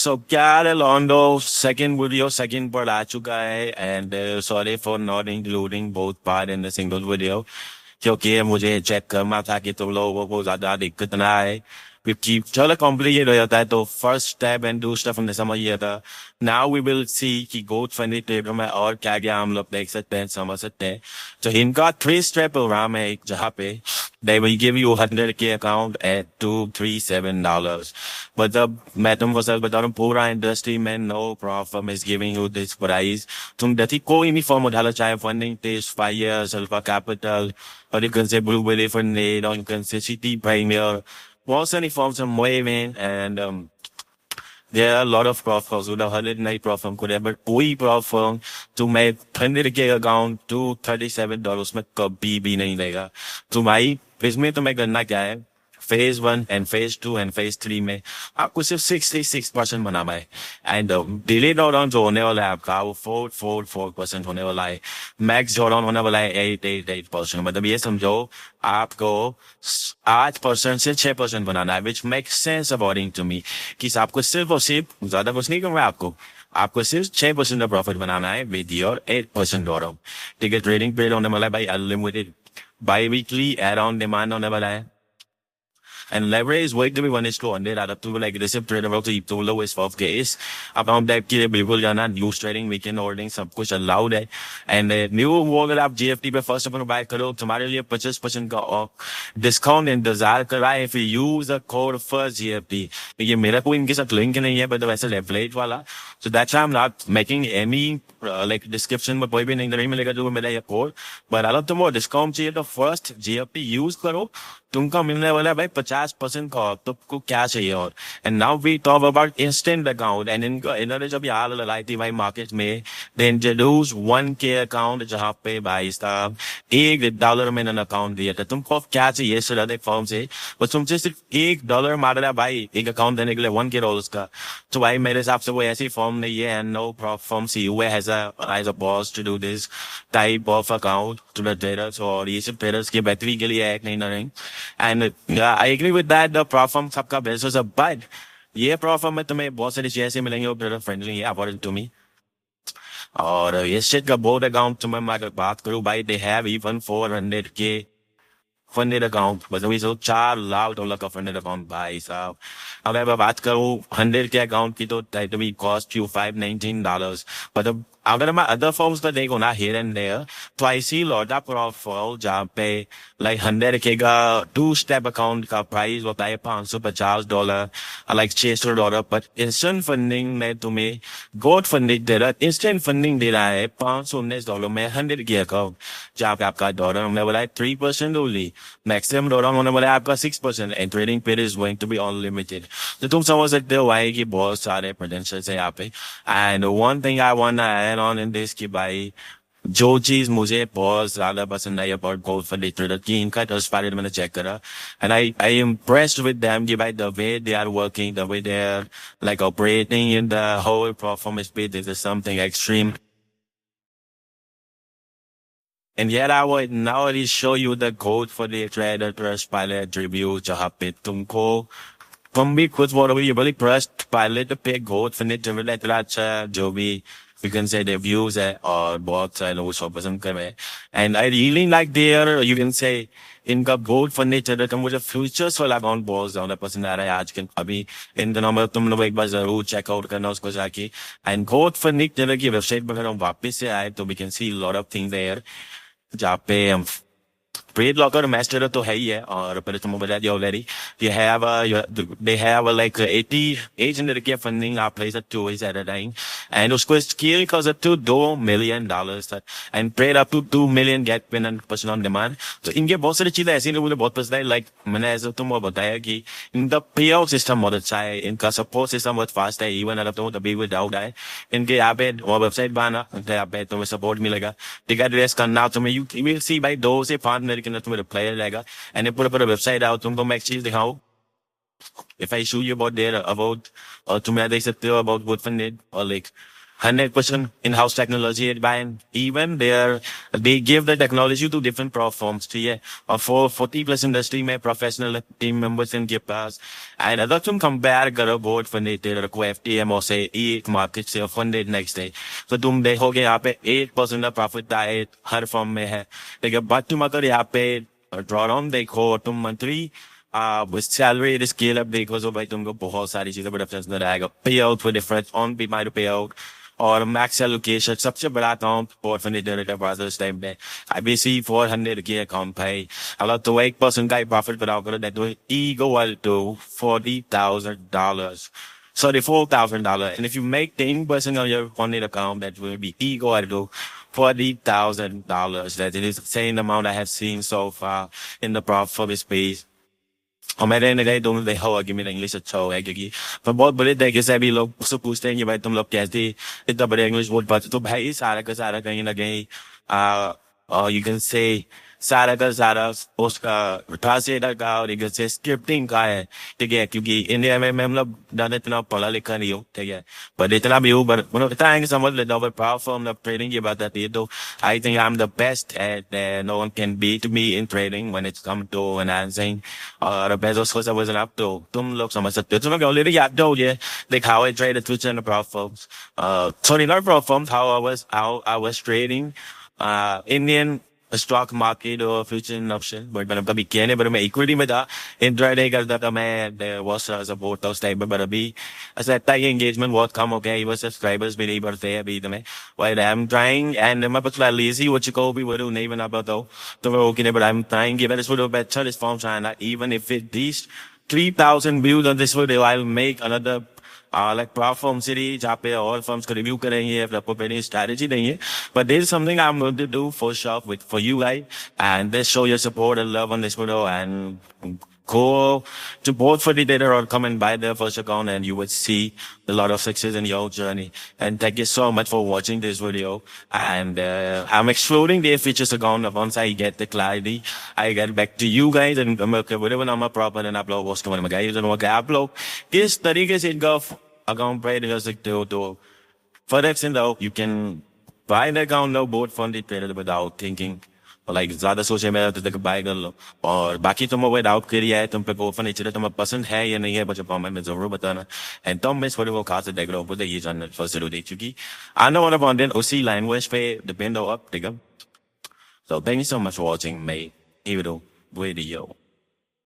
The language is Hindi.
So क्या Londo second video second part आ चुका है and sorry for not including both part in the single video क्योंकि मुझे चेक करना था कि तुम लोगों को ज्यादा दिक्कत ना आए क्योंकि चलो कॉम्प्लिकेट हो जाता है तो first step and two step हमने समझ लिया था. नाउ वी विल सी कि गोट फंडी टेबल में और क्या क्या हम लोग देख सकते हैं समझ सकते हैं. तो इनका 3 स्टेप प्रोग्राम है जहाँ पे they will give you 100K account at $237. मतलब मैं तुमको सर बता रहा हूँ पूरा इंडस्ट्री में no problem is giving you this price. तुम देखिए कोई भी फॉर्म उठा लो चाहे funding test fire Alpha Capital or you can say Blue Whale for Nate, or you can say City Premier. Most any forms of waving and there are a lot of profiles with 100 profile could ever कोई profile to make 100K account to $37 में कभी भी नहीं देगा. तुम्हारी इसमें तुम्हें करना क्या है phase 1 and phase 2 and phase 3 में आपको सिर्फ 66% बनाना है एंड डिले ड्रॉडाउन जो होने वाला है आपका वो 4% होने वाला है. मैक्स ड्रॉडाउन होने वाला है 8% मतलब ये समझो आपको 8% से 6% बनाना है which make sense according to me कि आपको सिर्फ और सिर्फ ज्यादा कुछ नहीं करना है आपको सिर्फ 6% का प्रॉफिट बनाना है विद योर 8% ड्रॉडाउन. ठीक है. ट्रेडिंग पीरियड होने वाला है भाई unlimited. By weekly around demand होने वाला है. And leverage is going to be 1:100 out of two like aggressive trader to the lowest of case. About that के लिए बिल्कुल जाना news trading weekend holding सब कुछ allowed है. And new वो अगर आप GFT पे first अपन buy करो तुम्हारे लिए 50% का off discount इंतजार कर रहा है if you use the code first GFT. ये मेरा कोई इनके साथ लिंक नहीं है but वैसे leverage वाला. So that's why I'm not making any like description में कोई भी नहीं मिलेगा जो मेरा ये code. But अगर तुमको discount चाहिए तो first GFT use करो तुमको मिलने वाला है भाई 50% का ऑफ. तुमको क्या चाहिए और. And now we talk about instant account and इन्होंने जब यार लगाई थी भाई मार्केट में दे इंट्रोड्यूस 1K अकाउंट जहाँ पे भाई साहब $1 में अकाउंट दिया था. तुमको क्या चाहिए सर फॉर्म से बस तुमसे सिर्फ $1 मार रहा है भाई एक अकाउंट देने के लिए $1K का. तो भाई मेरे हिसाब से वो ऐसी फॉर्म नहीं है and no from CUA has a boss to do this type of account to the traders और ये सब ट्रेडर्स की बेहतरी के लिए है नहीं ना नहीं. And I agree with that. The platform सबका business है, but ये platform में तुम्हें बहुत सारी चीजें मिलेंगी और ट्रेडर फ्रेंडली है according to me. और ये shit का बोर्ड अकाउंट तुम्हें मैं अगर बात करूँ भाई they have even 400K funded account मतलब ये सब $4 लाख का फंडेड अकाउंट भाई साहब. अगर मैं बात करूँ 100K अकाउंट की तो that will cost you $519. मतलब अगर मैं अदर फॉर्म्स का देखो ना here and there तो I see lot of profile जहाँ पे like 100K का 2 स्टेप अकाउंट का प्राइस होता है $550 like $600. पर इंस्टेंट फंडिंग में तुम्हें गोट फंडिंग दे रहा है इंस्टेंट फंडिंग दे रहा है $519 में 100K अकाउंट जहाँ पे आपका डॉलर होने वाला है 3% ओनली. मैक्सिमम डॉलर होने वाला है आपका 6% and trading period is going to be unlimited. तो तुम समझ सकते हो भाई कि बहुत सारे पोटेंशियल्स है यहाँ पे. And one thing I want to add on in this कि भाई जो चीज मुझे बहुत ज्यादा पसंद आई अबाउट गोल्ड फंड ट्रेडर की इनका ट्रस्ट पार्ट मैंने चेक करा and I impressed with them कि भाई the way they are working the way they are like operating in the whole performance पे this is something extreme. And yet I would now already show you the code for the trader trust pilot review जहाँ पे तुमको तुम भी खुद बोलोगे ये बड़ी trust pilot पे code फिर तुम्हें इतना अच्छा जो भी you can say the views है और बहुत सारे लोग उसको पसंद कर रहे हैं. And I really like their you can say इनका गोल्ड फर्नीचर का मुझे फ्यूचर्स वाला अकाउंट बहुत ज्यादा पसंद आ रहा है आजकल अभी इन दिनों में. तुम लोग एक बार जरूर चेकआउट करना उसको जाके. एंड गोल्ड फर्नीचर की वेबसाइट पर अगर हम वापस से आए तो we can see lot of things there जहाँ पे ट्रेड लॉकर मैस्टर तो है ही है और पहले तुम बता दिया already they have like 800K funding आप place to is at a time and उसको स्केल कर सकते हो $2 million तक and trade up to 2 million get pin and person on demand. तो इनके बहुत सारी चीजें ऐसी मुझे बहुत पसंद है लाइक मैंने ऐसा तुमको बताया कि इनका पे आउट सिस्टम बहुत अच्छा है इनका सपोर्ट सिस्टम बहुत फास्ट है इवन अगर तुम तभी विदाउट है इनके यहाँ पे वेबसाइट बनाना यहाँ पे तुम्हें सपोर्ट मिलेगा. टिकट रेस करना तुम्हें यू विल सी भाई 2 से 5 मिनट के अंदर तुम्हें रिप्लाई रहेगा एंड पूरा वेबसाइट आओ तुमको मैं एक चीज दिखाऊं. If I show you about there about तुम्हें देख सकते हो about good funded or like 100% in-house technology at Bayern. Even there, they give the technology to different platforms. ठीक है और for 40+ industry में professional team members इनके पास. And अगर तुम compare करो board funded trader को FTMO से एक market से funded next day, तो तुम देखोगे यहाँ पे 8% का profit diet हर firm में है. ठीक है but तुम अगर यहाँ पे drawdown देखो तुम monthly with salary the scale up देखो तो भाई तुमको बहुत सारी चीजें पर डिफरेंस नजर आएगा. Payout for difference on be my payout और मैक्स एलोकेशन सबसे बड़ा अकाउंट पोर्टफोलियो के पास इस टाइम पे IBC 400 के अकाउंट भाई अगर तो 1% का ही प्रॉफिट बनाओ करो that will equal to $40,000. Sorry, $4,000. And if you make 10% of your funded account, that will be equal to $40,000. That is the same amount I have seen so far in the profit space. और मेरे नहीं दोनों देखा हुआ कि मेरा इंग्लिश अच्छा हो है क्योंकि पर बहुत बड़े तरीके से अभी लोग उससे पूछते हैं कि भाई तुम लोग कैसे इतना बड़े इंग्लिश बोल पाते तो भाई सारा का सारा कहीं ना कहीं यू कैन से सारा का सारा उसका ट्रांसलेटर का और एक से स्क्रिप्टिंग का है. ठीक है क्योंकि इंडिया में मैं मतलब ज्यादा इतना पढ़ा लिखा नहीं हूँ. ठीक है पर इतना भी हूँ पर मतलब इतना है कि समझ लेता हूँ. पर प्लेटफॉर्म ऑफ ट्रेडिंग की बात आती है तो I think I am the best at no one can beat me in trading when it's come to analysing और बेस्ट को समझना आप तो तुम लोग समझ सकते हो. तुम लोग ऑलरेडी याद हो ये like how I traded Twitch and the platforms. Sorry, not platforms. How I was trading Indian stock market or future option. But मैंने कभी किया नहीं. पर मैं equity में था. Intraday करता था मैं. There was support उस टाइम पे. पर अभी ऐसा लगता है कि engagement बहुत कम हो गया. Even subscribers भी नहीं बढ़ते हैं अभी तो मैं. While I'm trying and मैं पता lazy वो चिको भी वो नहीं बना पाता हूँ. तो मैं ओके नहीं but I'm trying कि मैं इस वीडियो पे अच्छा response आना. Even if it reached 3,000 views on this video, I'll make another like platform series जहाँ पे और firms को review करेंगे. फिर आपको पहले strategy देंगे. But there is something I'm going to do for sure for you guys and let's show your support and love on this video and go to both for the data or come and buy their first account and you would see a lot of success in your journey. And thank you so much for watching this video. And I'm exploring the features account. Once I get the clarity, I get back to you guys and whatever number proper and upload what's coming. Guys, and what upload किस तरीके से इनका account पे कर सकते हो तो for example you can buy the account now both funded trader without thinking. Like ज्यादा सोचे मेरा तो तक बाय कर लो. और बाकी तुम वो डाउट करिए है तुम पे कोफा नहीं चले तुम्हें पसंद है या नहीं है मुझे कमेंट में जरूर बताना. एंड तुम मैं थोड़ी वो खास देख रहा हूँ ये जानना फर्स्ट जरूर देख चुकी आना वाला कंटेंट उसी लैंग्वेज पे डिपेंड हो अब. ठीक है so thank you so much for watching my video.